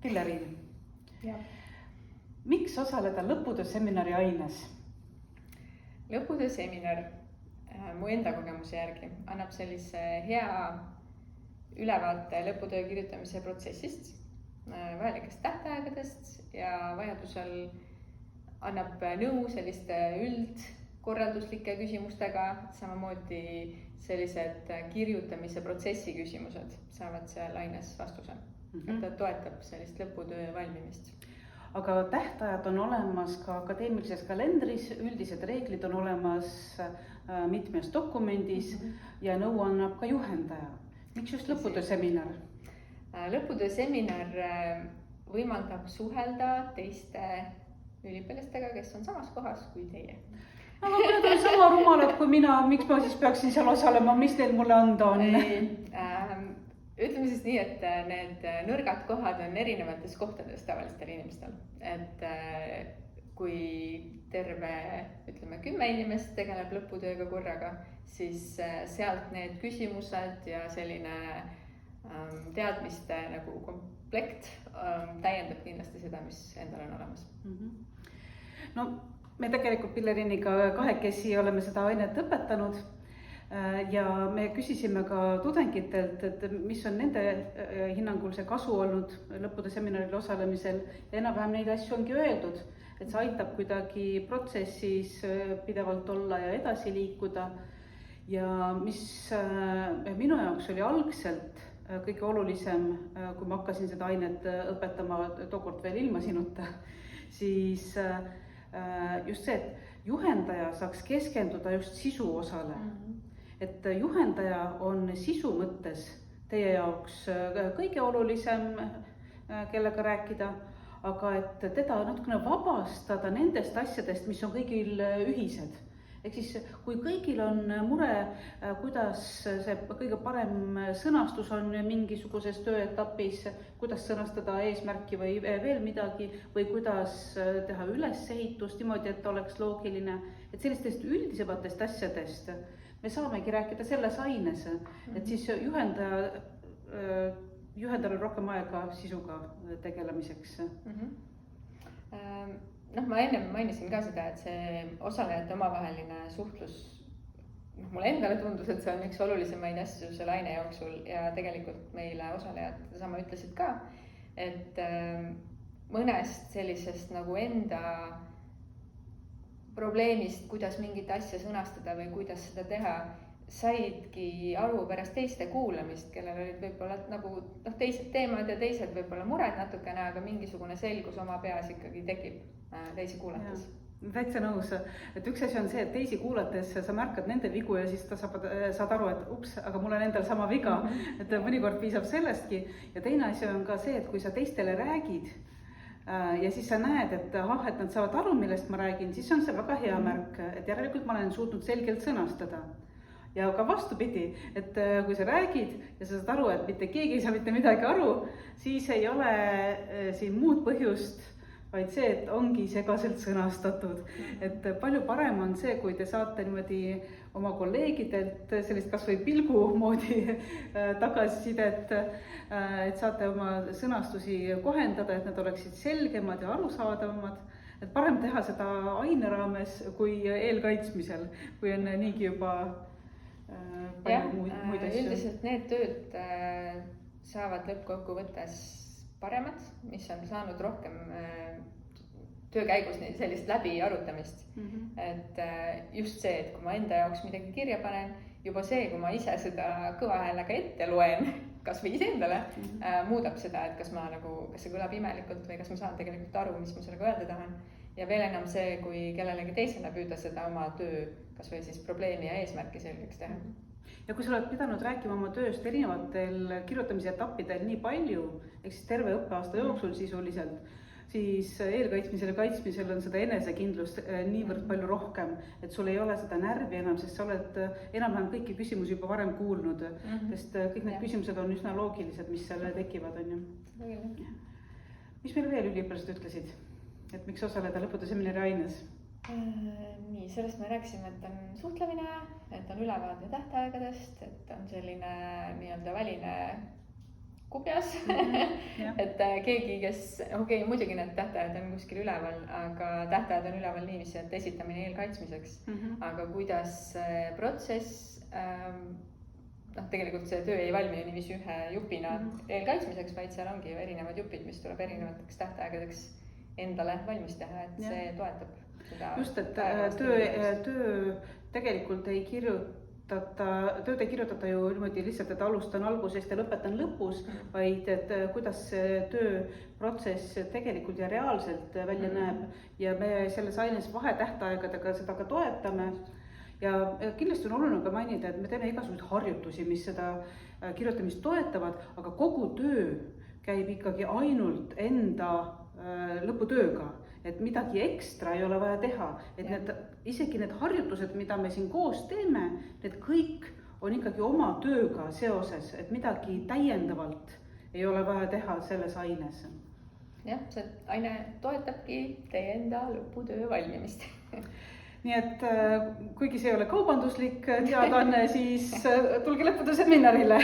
Pilleriin, Ja. miks osaleda lõputöö seminari aines? Lõputöö seminar mu enda kogemuse järgi annab sellise hea ülevaate lõputöö kirjutamise protsessist, vajalikest tähtaegadest ja vajadusel annab nõu selliste üldkorralduslike küsimustega, samamoodi sellised kirjutamise protsessi küsimused saavad seal aines vastuse. Et ta toetab sellist lõputöö valmimist. Aga tähtajad on olemas ka akadeemilises kalendris, üldised reeglid on olemas mitmes dokumendis ja nõu annab ka juhendaja. Miks just lõputöö seminar? Lõputöö seminar võimaldab suhelda teiste üliõpilastega, kes on samas kohas kui teie. Aga kui nad on sama rumalad kui mina, miks ma siis peaksin seal osalema, mis neil mulle anda on? Ütleme siis nii, et need nõrgad kohad on erinevates kohtades tavalistel inimestel. Et kui terve, ütleme, 10 inimest tegeleb lõputööga korraga, siis sealt need küsimused ja selline teadmiste nagu komplekt täiendab kindlasti seda, mis endal on olemas. No, me tegelikult Pilleriiniga kahekesi oleme seda ainet õpetanud ja me küsisime ka tudengitelt, et mis on nende hinnangul see kasu olnud lõputöö seminaril osalemisel ja enam-vähem neid asju ongi öeldud, et see aitab kuidagi protsessis pidevalt olla ja edasi liikuda. Ja mis minu jaoks oli algselt kõige olulisem, kui ma hakkasin seda ainet õpetama tookord veel ilma sinuta, siis just see, et juhendaja saaks keskenduda just sisu osale. Et juhendaja on sisu mõttes teie jaoks kõige olulisem, kellega rääkida, aga et teda natukene vabastada nendest asjadest, mis on kõigil ühised. Ehk siis, kui kõigil on mure, kuidas see kõige parem sõnastus on mingisuguses tööetapis, kuidas sõnastada eesmärki või veel midagi, või kuidas teha ülesehitust niimoodi, et oleks loogiline, et sellistest üldisematest asjadest me saamegi rääkida selles aines, et siis juhendajal on rohkem aega sisuga tegelemiseks. Ma enne mainisin ka seda, et see osalejate omavaheline suhtlus, mulle endale tundus, et see on üks olulisemaid asju selle aine jooksul ja tegelikult meile osalejad sama ütlesid ka, et mõnest sellisest nagu enda probleemist, kuidas mingit asja sõnastada või kuidas seda teha, saidki aru pärast teiste kuulamist, kellel olid võib-olla nagu teised teemad ja teised võib-olla mured natukene, aga mingisugune selgus oma peas ikkagi tekib teisi kuulates. Täitsa nõus, et üks asi on see, et teisi kuulates sa märkad nende vigu ja siis saad aru, et ups, aga mul on endal sama viga, et mõnikord piisab sellestki. Ja teine asi on ka see, et kui sa teistele räägid, ja siis sa näed, et et nad saavad aru, millest ma räägin, siis on see väga hea märk, et järelikult ma olen suutnud selgelt sõnastada. Ja ka vastupidi, et kui sa räägid ja sa saad aru, et mitte keegi ei saa mitte midagi aru, siis ei ole siin muud põhjust, vaid see, et ongi segaselt sõnastatud. Et palju parem on see, kui te saate niimoodi oma kolleegidelt sellist kas või pilgu moodi tagasisidet, et saate oma sõnastusi kohendada, et nad oleksid selgemad ja arusaadavamad. Et parem teha seda aine raames kui eelkaitsmisel, kui on niigi juba palju muid asju. Üldiselt need tööd saavad lõppkokkuvõttes paremad, mis on saanud rohkem töö käigus sellist läbi arutamist. Et just see, et kui ma enda jaoks midagi kirja panen, juba see, kui ma ise seda kõva häälega ette loen, kas või ise endale, muudab seda, et kas see kõlab imelikult või kas ma saan tegelikult aru, mis ma sellega öelda tahan. Ja veel enam see, kui kellelegi teisele püüda seda oma töö, kas või siis probleemi ja eesmärki selgeks teha. Ja kui sa oled pidanud rääkima oma tööst erinevatel kirjutamise etappidel nii palju, ehk siis terve õppeaasta jooksul sisuliselt, siis eelkaitsmisel ja kaitsmisel on seda enesekindlust niivõrd palju rohkem, et sul ei ole seda närvi enam, sest sa oled enam-vähem kõiki küsimusi juba varem kuulnud, sest kõik need küsimused on üsna loogilised, mis seal tekivad, on ju. Mis meil veel üliõpilased ütlesid, et miks osaleda lõputöö seminari aines? Nii, sellest me rääkisime, et on suhtlemine, et on ülevaade tähtaegadest, et on selline nii-öelda väline kubjas et keegi, kes, muidugi need tähtajad on kuskil üleval, aga tähtajad on üleval niiviisi, et esitamine eelkaitsmiseks. Aga kuidas protsess, tegelikult see töö ei valmi ju niiviisi ühe jupina eelkaitsmiseks, vaid seal ongi ju erinevad jupid, mis tuleb erinevateks tähtaegadeks endale valmis teha, et see toetab seda. Just, et töö tegelikult ei tööd ei kirjutata ju niimoodi lihtsalt, et alustan algusest ja lõpetan lõpus, vaid et kuidas see tööprotsess tegelikult ja reaalselt välja näeb ja me selles aines vahetähtaegadega seda ka toetame. Ja kindlasti on oluline ka mainida, et me teeme igasuguseid harjutusi, mis seda kirjutamist toetavad, aga kogu töö käib ikkagi ainult enda lõputööga. Et midagi ekstra ei ole vaja teha, et isegi need harjutused, mida me siin koos teeme, need kõik on ikkagi oma tööga seoses, et midagi täiendavalt ei ole vaja teha selles aines. Jah, see aine toetabki teie enda lõputöö valmimist. Nii et kuigi see ei ole kaubanduslik teadaanne, siis tulge lõputöö seminarile.